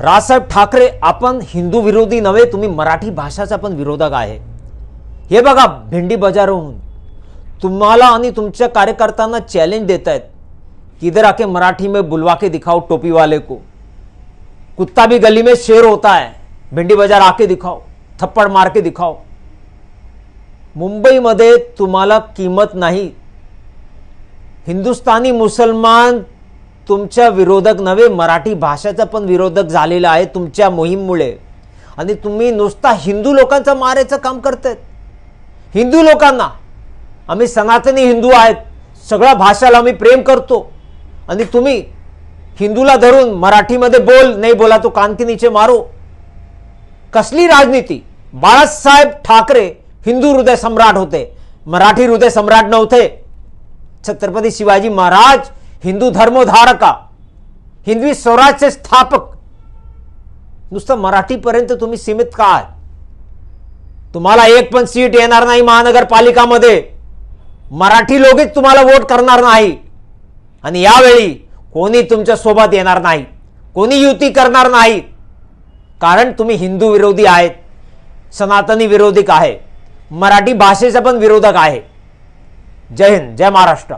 राजसाहेब ठाकरे, आपण हिंदू विरोधी नव्हे, तुम्ही मराठी भाषाचा पण विरोधक आहे. हे बघा, भेंडी बाजारहून तुम्हाला आणि तुमच्या कार्यकर्त्यांना चॅलेंज देत आहेत कि इधर आके मराठी में बुलवा के दिखाओ टोपी वाले को, कुत्ता भी गली में शेर होता है, भेंडी बाजार आके दिखाओ, थप्पड़ मार के दिखाओ. मुंबईमध्ये तुम्हाला किंमत नाही. हिंदुस्थानी मुसलमान तुमच्या विरोधक नव्हे, मराठी भाषेचा पण विरोधक झालेला आहे तुमच्या मोहीममुळे. आणि तुम्ही नुसता हिंदू लोकांचा मारायचं काम करतायत. हिंदू लोकांना, आम्ही सनातनी हिंदू आहेत, सगळ्या भाषाला आम्ही प्रेम करतो, आणि तुम्ही हिंदूला धरून मराठीमध्ये बोल, नाही बोला तो कान के नीचे मारो. कसली राजनीती? बाळासाहेब ठाकरे हिंदू हृदय सम्राट होते, मराठी हृदय सम्राट नव्हते. छत्रपती शिवाजी महाराज हिंदू धर्मोधारका, हिंदवी स्वराज्याचे स्थापक. नुसतं मराठीपर्यंत तुम्ही सीमित का आहात? तुम्हाला एक पण सीट येणार नाही महानगरपालिकामध्ये. मराठी लोकच तुम्हाला वोट करणार नाही. आणि यावेळी कोणी तुमच्या सोबत येणार नाही, कोणी युती करणार नाही, कारण तुम्ही हिंदू विरोधी आहेत, सनातनी विरोधक आहे, मराठी भाषेचा पण विरोधक आहे. जय हिंद, जय महाराष्ट्र.